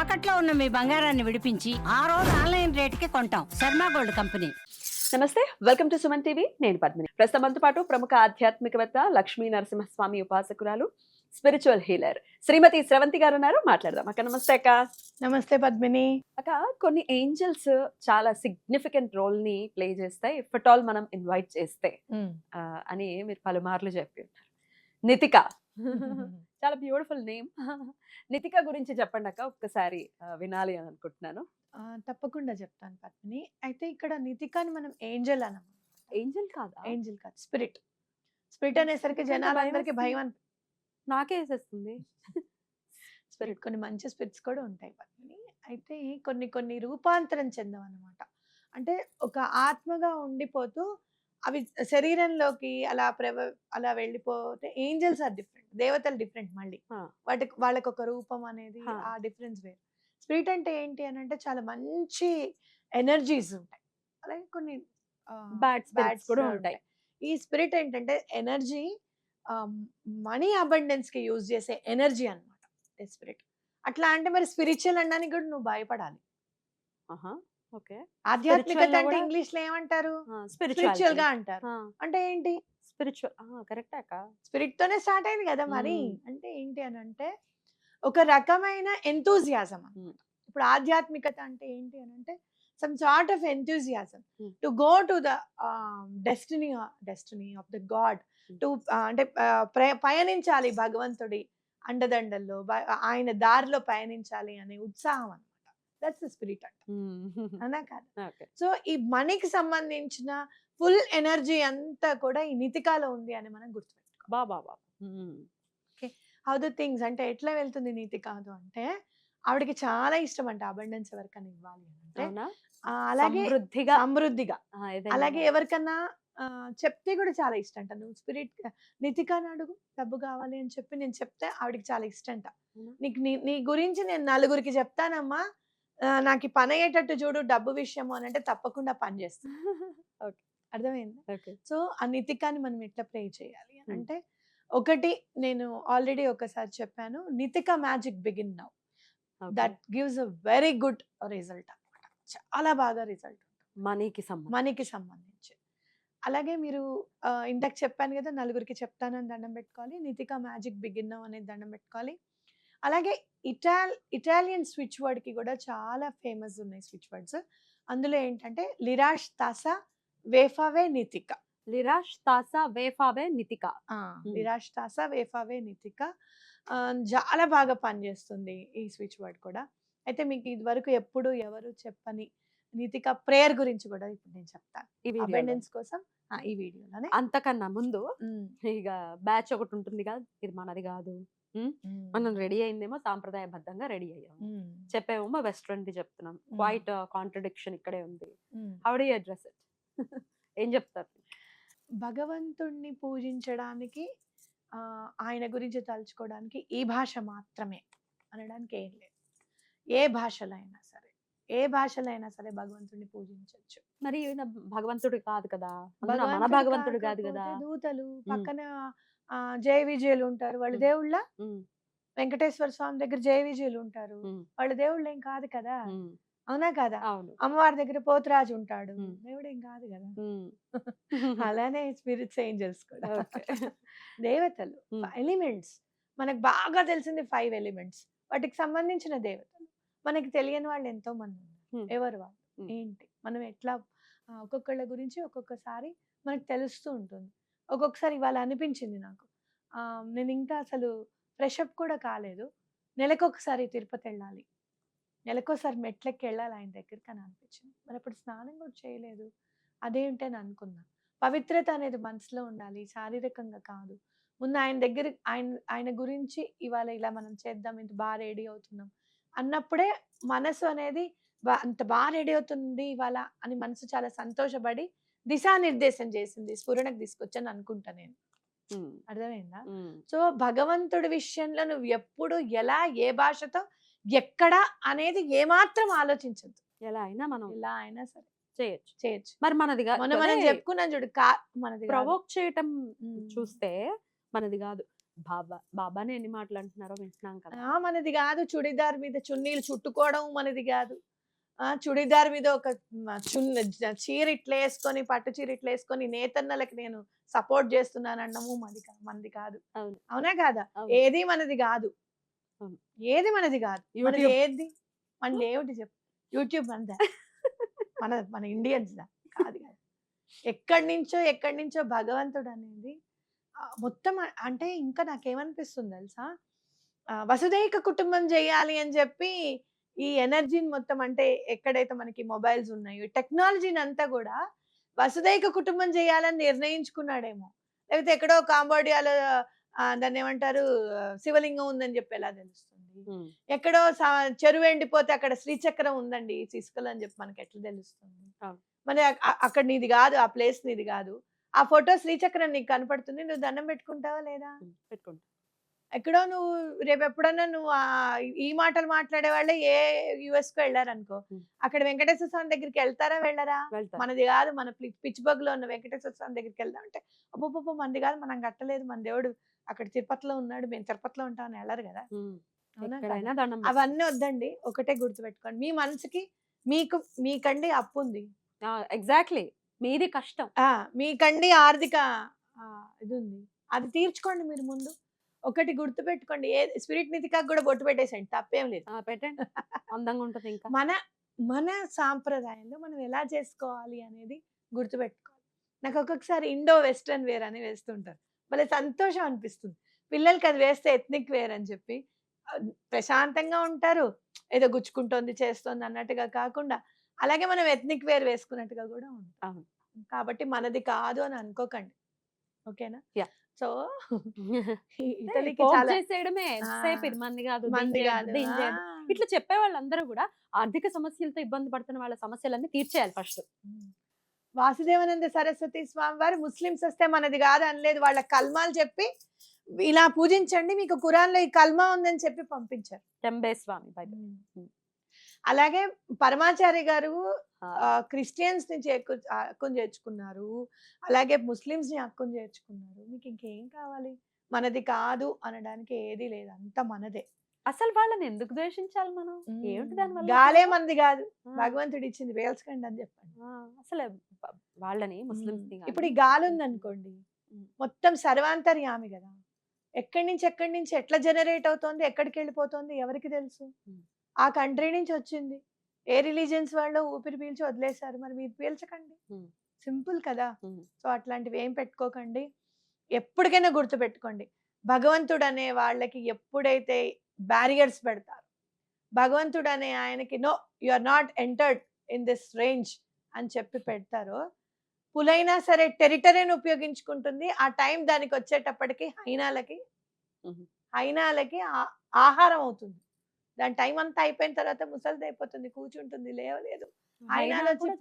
తాకట్లో ఉన్న మీ బంగారాన్ని విడిపించి ఆ రోజు ఆన్లైన్ రేటుకి కొంటాం. Sharma gold company. నమస్తే, వెల్కమ్ టు సుమన్ టీవీ. నేను పద్మిని. ప్రస్తుతం మనతో పాటు ప్రముఖ ఆధ్యాత్మికవేత్త లక్ష్మీ నరసింహస్వామి ఉపాసకురాలు, స్పిరిచువల్ హీలర్ శ్రీమతి స్రవంతి గారు ఉన్నారు. మాట్లాడదాం. అక్క నమస్తే. అక్క నమస్తే పద్మిని. అక్క, కొన్ని ఏంజల్స్ చాలా సిగ్నిఫికెంట్ రోల్ ని ప్లే చేస్తాయి ఇఫ్ అట్ ఆల్ మనం ఇన్వైట్ చేస్తే అని మీరు పలుమార్లు చెప్పి ఉంటారు. నితిక చాలా బ్యూటిఫుల్ నేమ్. నితిక గురించి చెప్పండి అక్క, ఒక్కసారి వినాలి అని అనుకుంటున్నాను. తప్పకుండా చెప్తాను పద్మిని. అయితే ఇక్కడ నితికాని మనం ఏంజల్ అనం. ఏంజల్ కాదా? ఏంజల్ కాదు, స్పిరిట్. స్పిరిట్ అనేసరికి జనాలందరికీ భయం నాకే వేసేస్తుంది. స్పిరిట్ కొన్ని మంచి స్పిరిట్స్ కూడా ఉంటాయి పద్మిని. అయితే కొన్ని కొన్ని రూపాంతరం చెందవన్నమాట. అంటే ఒక ఆత్మగా ఉండిపోతూ అవి శరీరంలోకి అలా వెళ్ళిపోతే ఏంజల్స్ ఆర్ డిఫరెంట్, దేవతలు డిఫరెంట్. మళ్ళీ వాళ్ళకి ఒక రూపం అనేది ఆ డిఫరెన్స్ వేరు. స్పిరిట్ అంటే ఏంటి అని అంటే చాలా మంచి ఎనర్జీస్ ఉంటాయి, అలాగే కొన్ని బ్యాడ్ స్పిరిట్స్ కూడా ఉంటాయి. ఈ స్పిరిట్ ఏంటంటే ఎనర్జీ, మనీ అబండెన్స్ కి యూజ్ చేసే ఎనర్జీ అన్నమాట స్పిరిట్. అట్లా అంటే మరి స్పిరిచువల్ అనడానికి కూడా నువ్వు భయపడాలి. ఆధ్యాత్మికత అంటే ఇంగ్లీష్ లో ఏమంటారు? స్పిరిచువల్ గా అంటారు. అంటే ఏంటి? స్పిరిచువల్. కరెక్ట్ అక్క, స్పిరిట్ తోనే స్టార్ట్ అయింది కదా. మరి అంటే ఏంటి అని అంటే ఒక రకమైన ఎంతూజియాజం అన్నమాట. ఇప్పుడు ఆధ్యాత్మికత అంటే ఏంటి అని అంటే some sort of enthusiasm to go to the destiny of the God. To అంటే పయనించాలి భగవంతుడి అండదండల్లో, ఆయన దారిలో పయనించాలి అనే ఉత్సాహం అన్నమాట. దట్స్ స్పిరిట్ అంట, అనా కాదు? సో ఈ మనీకి సంబంధించిన ఫుల్ ఎనర్జీ అంతా కూడా ఈ నితికాలో ఉంది అని మనం గుర్తుపెట్టుకోవాలి. హౌ ద థింగ్స్ అంటే ఎట్లా వెళ్తుంది నితికాదు అంటే, ఆవిడకి చాలా ఇష్టం అంట అబండెన్స్ ఎవరికైనా ఇవ్వాలి అంటే, అలాగే సమృద్ధిగా. అలాగే ఎవరికన్నా చెప్తే కూడా చాలా ఇష్టం అంట. నువ్వు స్పిరిట్ నితికాని అడుగు, డబ్బు కావాలి అని చెప్పి నేను చెప్తే ఆవిడకి చాలా ఇష్టం అంట. నీకు నీ గురించి నేను నలుగురికి చెప్తానమ్మా, నాకు ఈ పని అయ్యేటట్టు చూడు డబ్బు విషయము అని అంటే తప్పకుండా పని చేస్తాను. అర్థమైంది? సో ఆ నితికాని మనం ఎట్లా ప్లే చేయాలి అని అంటే, ఒకటి నేను ఆల్రెడీ ఒకసారి చెప్పాను, Nithika magic begin now. That gives a very good result అన్నమాట. చాలా బాగా రిజల్ట్ మనీకి సంబంధించి. అలాగే మీరు ఇందాక చెప్పాను కదా, నలుగురికి చెప్తానని దండం పెట్టుకోవాలి. నితిక మ్యాజిక్ బిగిన్ నౌ అనేది దండం పెట్టుకోవాలి. అలాగే ఇటాలియన్ స్విచ్ వర్డ్ కి కూడా చాలా ఫేమస్ ఉన్నాయి స్విచ్ వర్డ్స్. అందులో ఏంటంటే లిరాష్ తాసా వేఫావే నితిక. లిరాష్ తాసా వేఫావే నితిక. లిరాష్ తాసా వేఫావే నితిక చాలా బాగా పనిచేస్తుంది ఈ స్విచ్ వర్డ్ కూడా. అయితే మీకు ఇది వరకు ఎప్పుడు ఎవరు చెప్పని నితిక ప్రేయర్ గురించి కూడా ఇప్పుడు నేను చెప్తాను అబెండెన్స్ కోసం ఈ వీడియోలోనే. అంతకన్నా ముందు ఇక బ్యాచ్ ఒకటి ఉంటుంది కదా, ఇది మనది కాదు, మనం రెడీ అయిందేమో సాంప్రదాయబద్ధంగా రెడీ అయ్యాము, చెప్పేమో వెస్ట్రన్ కి చెప్తున్నాం. క్వైట్ కాంట్రడిక్షన్ ఇక్కడే ఉంది. How do you address it? ఏం చెప్తారు? భగవంతుణ్ణి పూజించడానికి, ఆయన గురించి తలుచుకోవడానికి ఈ భాష మాత్రమే అనడానికి ఏం లేదు. ఏ భాషలో అయినా సరే భగవంతుడిని పూజించవచ్చు. మరి భగవంతుడు కాదు కదా, మన భగవంతుడు కాదు కదా. దూతలు పక్కన జయ విజయులు ఉంటారు, వాళ్ళ దేవుళ్ళ. వెంకటేశ్వర స్వామి దగ్గర జయ విజయులు ఉంటారు, వాళ్ళ దేవుళ్ళు ఏం కాదు కదా. అవునా కదా? అమ్మవారి దగ్గర పోతురాజు ఉంటాడు, దేవుడేం కాదు కదా. అలానే స్పిరిట్స్, ఏంజల్స్ కూడా దేవతలు, ఎలిమెంట్స్. మనకు బాగా తెలిసింది 5 ఎలిమెంట్స్, వాటికి సంబంధించిన దేవతలు. మనకి తెలియని వాళ్ళు ఎంతో మంది ఉన్నారు. ఎవరు వాళ్ళు, ఏంటి, మనం ఎట్లా ఒక్కొక్కళ్ళ గురించి ఒక్కొక్కసారి మనకు తెలుస్తూ ఉంటుంది. ఒక్కొక్కసారి ఇవాళ అనిపించింది నాకు, నేను ఇంకా అసలు ఫ్రెష్ అప్ కూడా కాలేదు, నెలకొకసారి తిరుపతి వెళ్ళాలి, నెలకోసారి మెట్లెక్కి వెళ్ళాలి ఆయన దగ్గరికి అని అనిపించింది. మరి అప్పుడు స్నానం కూడా చేయలేదు. అదేంటని అనుకున్నా. పవిత్రత అనేది మనసులో ఉండాలి, శారీరకంగా కాదు. ముందు ఆయన దగ్గర ఆయన గురించి ఇవాళ ఇలా మనం చేద్దాం, ఇంత బాగా రెడీ అవుతున్నాం అన్నప్పుడే మనసు అనేది అంత బాగా రెడీ అవుతుంది ఇవాళ అని మనసు చాలా సంతోషపడి దిశానిర్దేశం చేసింది, స్ఫురణకు తీసుకొచ్చని అనుకుంటా నేను. అర్థమైందా? సో భగవంతుడి విషయంలో నువ్వు ఎప్పుడు ఎలా, ఏ భాషతో, ఎక్కడ అనేది ఏమాత్రం ఆలోచించద్దు. ఎలా అయినా సరే చేయొచ్చు. మరి మనది మనం చెప్పుకున్నాం చూడు, మనది ప్రవోక్ చేయటం చూస్తే మనది కాదు. బాబానే ఎన్ని మాటలు అంటున్నారో వింటున్నాం కదా. మనది కాదు. చుడిదార్ మీద చున్నీలు చుట్టుకోవడం మనది కాదు. చుడిదార్ మీద ఒక చీర ఇట్లా వేసుకొని, పట్టు చీర ఇట్లా వేసుకొని నేతన్నలకి నేను సపోర్ట్ చేస్తున్నానన్నము మనది కాదు. అవును. అవునా కాదా? అవును. ఏది మనది కాదు. అవును. ఏది మనది కాదు. మనది యూట్యూబ్. ఏది? మనది ఏమిటి చెప్పు? యూట్యూబ్ మనదా? మన ఇండియన్స్ దా కాదు కాదు. ఎక్కడి నుంచో భగవంతుడు అనేది మొత్తం అంటే ఇంకా నాకేమనిపిస్తుంది తెలుసా, వసుదైక కుటుంబం చేయాలి అని చెప్పి ఈ ఎనర్జీని మొత్తం అంటే ఎక్కడైతే మనకి మొబైల్స్ ఉన్నాయో టెక్నాలజీని అంతా కూడా వసుదైక కుటుంబం చేయాలని నిర్ణయించుకున్నాడేమో. లేకపోతే ఎక్కడో కాంబోడియాలో దాన్ని ఏమంటారు శివలింగం ఉందని చెప్పి ఎలా తెలుస్తుంది? ఎక్కడో చెరువు ఎండిపోతే అక్కడ శ్రీచక్రం ఉందండి ఇసుకలు అని చెప్పి మనకి ఎట్లా తెలుస్తుంది? మరి అక్కడ నీది కాదు, ఆ ప్లేస్ నీది కాదు. ఆ ఫోటో శ్రీచక్రం నీకు కనపడుతుంది, నువ్వు దండం పెట్టుకుంటావా లేదా? పెట్టుకుంటా. ఎక్కడో నువ్వు రేపు ఎప్పుడన్నా నువ్వు ఈ మాటలు మాట్లాడే వాళ్ళే యుఎస్ కు వెళ్ళారనుకో, అక్కడ వెంకటేశ్వర స్వామి దగ్గరికి వెళ్తారా వెళ్ళరా? మనది కాదు, మన పిచ్చిబగ్గులో ఉన్న వెంకటేశ్వర స్వామి దగ్గరికి వెళ్దాం అంటే అబ్బో మనది కాదు, మనం కట్టలేదు, మన దేవుడు అక్కడ తిరుపతిలో ఉన్నాడు, మేము తిరుపతిలో ఉంటామని వెళ్ళరు కదా. అవన్నీ వద్దండి. ఒకటే గుర్తుపెట్టుకోండి, మీ మనసుకి మీకండి అప్పు ఉంది. ఎగ్జాక్ట్లీ, మీది కష్టం. మీకండి ఆర్థిక ఇది ఉంది, అది తీర్చుకోండి మీరు ముందు. ఒకటి గుర్తు పెట్టుకోండి, స్పిరిట్ నితికాకు కూడా బొట్టు పెట్టేసండి, తప్పేం లేదు. పెట్టండి, అందంగా ఉంటుంది. ఇంకా మన సాంప్రదాయంలో మనం ఎలా చేసుకోవాలి అనేది గుర్తుపెట్టుకోవాలి. నాకు ఒక్కొక్కసారి ఇండో వెస్ట్రన్ వేర్ అని వేస్తుంటారు, భలే సంతోషం అనిపిస్తుంది. పిల్లలకి అది వేస్తే ఎథ్నిక్ వేర్ అని చెప్పి ప్రశాంతంగా ఉంటారు, ఏదో గుచ్చుకుంటోంది చేస్తోంది అన్నట్టుగా కాకుండా అలాగే మనం ఎథ్నిక్ వేర్ వేసుకున్నట్టుగా కూడా ఉంటాం. కాబట్టి మనది కాదు అని అనుకోకండి, ఓకేనా? సో ఇటలీకి ఇట్లా చెప్పే వాళ్ళందరూ కూడా ఆర్థిక సమస్యలతో ఇబ్బంది పడుతున్న వాళ్ళ సమస్యలన్నీ తీర్చేయాలి ఫస్ట్. వాసుదేవానంద సరస్వతి స్వామి వారు ముస్లిమ్స్ వస్తే మనది కాదు అనలేదు, వాళ్ళ కల్మాలు చెప్పి ఇలా పూజించండి, మీకు ఖురాన్ లో ఈ కల్మా ఉందని చెప్పి పంపించారు. టెంబే స్వామి. అలాగే పరమాచారి గారు క్రిస్టియన్స్ ని హక్కును చేర్చుకున్నారు, అలాగే ముస్లిమ్స్ ని హక్కును చేర్చుకున్నారు. మీకు ఇంకేం కావాలి? మనది కాదు అనడానికి ఏది లేదు, అంత మనదే. అసలు వాళ్ళని ఎందుకు ద్వేషించాలి మనం? ఏమిటి దానివల్ల? గాలే మంది కాదు, భగవంతుడు ఇచ్చింది, వేల్చకండి అని చెప్పండి. అసలు వాళ్ళని ముస్లిమ్స్ ఇప్పుడు ఈ గాలి ఉందనుకోండి, మొత్తం సర్వాంతర్యామి కదా, ఎక్కడి నుంచి ఎట్లా జనరేట్ అవుతోంది, ఎక్కడికి వెళ్ళిపోతుంది ఎవరికి తెలుసు? ఆ కంట్రీ నుంచి వచ్చింది, ఏ రిలీజియన్స్ వాళ్ళు ఊపిరి పీల్చి వదిలేశారు, మరి మీరు పీల్చకండి. సింపుల్ కదా. సో అట్లాంటివి ఏం పెట్టుకోకండి. ఎప్పటికైనా గుర్తు పెట్టుకోండి, భగవంతుడు అనే వాళ్ళకి ఎప్పుడైతే బ్యారియర్స్ పెడతారు, భగవంతుడు అనే ఆయనకి no you are not entered in this range అని చెప్పి పెడతారో, పులైనా సరే టెరిటరీని ఉపయోగించుకుంటుంది. ఆ టైం దానికి వచ్చేటప్పటికి హైనాలకి ఆహారం అవుతుంది. దాని టైం అంతా అయిపోయిన తర్వాత ముసలిది అయిపోతుంది, కూర్చుంటుంది, లేవలేదు.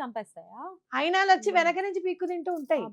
చంపేస్తాయా? హైనాలు వచ్చి వెనక నుంచి పీక్కు తింటూ ఉంటాయి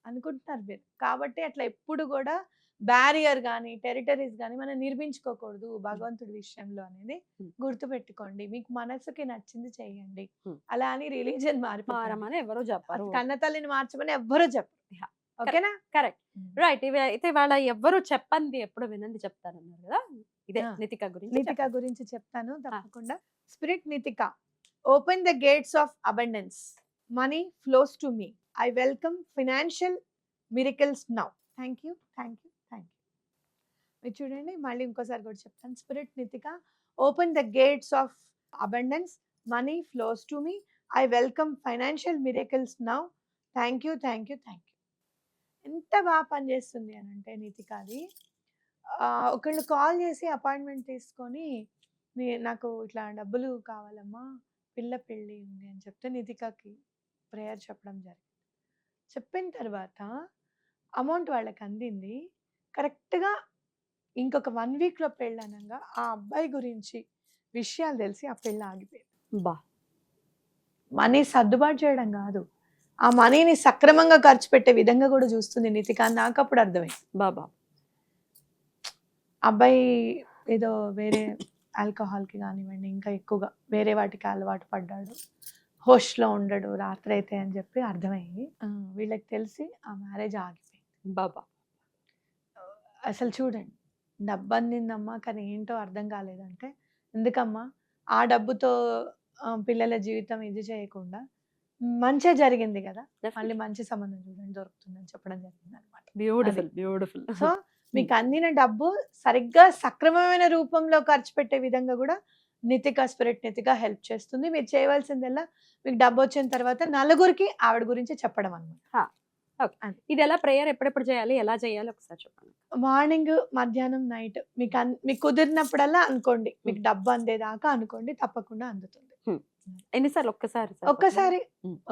అనుకుంటున్నారు మీరు. కాబట్టి అట్లా ఎప్పుడు కూడా బ్యారియర్ గానీ టెరిటరీస్ గానీ మనం నిర్మించుకోకూడదు భగవంతుడి విషయంలో అనేది గుర్తు పెట్టుకోండి. మీకు మనసుకి నచ్చింది చెయ్యండి, అలా అని రిలీజియన్ మారిపోమని ఎవరు చెప్పారు, కన్న తల్లిని మార్చమని ఎవ్వరూ చెప్పరు. ఓకేనా? Correct, right. ఇవి అయితే వాళ్ళ ఎవ్వరు చెప్పండి ఎప్పుడు వినండి చెప్తారన్నారు కదా, ఇదే నితిక గురించి చెప్తాను తప్పకుండా. Spirit నితిక, open the gates of abundance, money flows to me, I welcome financial miracles now, thank you. మీరు చూడండి, మళ్ళీ ఇంకోసారి కూడా చెప్తాను. Spirit నితిక, open the gates of abundance, money flows to me, I welcome financial miracles now, thank you. ఎంత బాగా పనిచేస్తుంది అని అంటే నితికాది, ఒకళ్ళు కాల్ చేసి అపాయింట్మెంట్ తీసుకొని నాకు ఇట్లా డబ్బులు కావాలమ్మా, పిల్ల పెళ్ళి ఉంది అని చెప్తే నితికాకి ప్రేయర్ చెప్పడం జరిగింది. చెప్పిన తర్వాత అమౌంట్ వాళ్ళకి అందింది. కరెక్ట్గా ఇంకొక 1 వీక్లో పెళ్ళనగా ఆ అబ్బాయి గురించి విషయాలు తెలిసి ఆ పెళ్ళి ఆగిపోయింది. మనీ సర్దుబాటు చేయడం కాదు, ఆ మనీని సక్రమంగా ఖర్చు పెట్టే విధంగా కూడా చూస్తుంది నితిక. నాకు అప్పుడు అర్థమైంది, బాబా అబ్బాయి ఏదో వేరే ఆల్కహాల్కి కానివ్వండి ఇంకా ఎక్కువగా వేరే వాటికి అలవాటు పడ్డాడు, హోష్లో ఉండడు రాత్రి అయితే అని చెప్పి అర్థమైంది. వీళ్ళకి తెలిసి ఆ మ్యారేజ్ ఆగిపోయింది. బాబా అసలు చూడండి, డబ్బు అందిందమ్మా కానీ ఏంటో అర్థం కాలేదంటే, ఎందుకమ్మా ఆ డబ్బుతో పిల్లల జీవితం ఇది చేయకుండా మంచే జరిగింది కదా, మళ్ళీ మంచి సంబంధం చూడండి దొరుకుతుందని చెప్పడం జరిగింది అనమాట. Beautiful beautiful. సో మీకు అందిన డబ్బు సరిగ్గా సక్రమమైన రూపంలో ఖర్చు పెట్టే విధంగా కూడా స్పిరిట్ నితిక హెల్ప్ చేస్తుంది. మీరు చేయవలసిందల్లా మీకు డబ్బు వచ్చిన తర్వాత నలుగురికి ఆవిడ గురించి చెప్పడం అనమాట. ఇది ఎలా ప్రేయర్ ఎప్పుడెప్పుడు చేయాలి, ఎలా చేయాలి ఒకసారి చెప్పండి. మార్నింగ్, మధ్యాహ్నం, నైట్ మీకు కుదిరినప్పుడల్లా అనుకోండి, మీకు డబ్బు అందేదాకా అనుకోండి, తప్పకుండా అందుతుంది. ఎన్నిసార్లు? ఒక్కసారి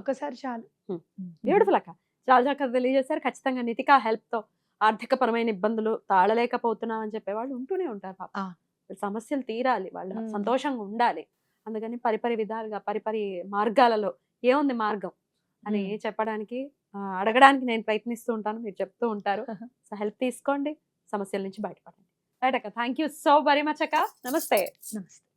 ఒక్కసారి చాలు. బ్యూటిఫుల్ అక్క, చాలా చక్కగా తెలియజేశారు. ఖచ్చితంగా నితిక హెల్ప్ తో ఆర్థిక పరమైన ఇబ్బందులు తాళలేకపోతున్నాం అని చెప్పేవాళ్ళు ఉంటూనే ఉంటారు పాప. సమస్యలు తీరాలి, వాళ్ళ సంతోషంగా ఉండాలి, అందుకని పరిపరి విధాలుగా పరిపరి మార్గాలలో ఏముంది మార్గం అని చెప్పడానికి అడగడానికి నేను ప్రయత్నిస్తూ ఉంటాను, మీరు చెప్తూ ఉంటారు. సో హెల్ప్ తీసుకోండి, సమస్యల నుంచి బయటపడండి. రైట్ అక్క, thank you so very much అక్క. నమస్తే. నమస్తే.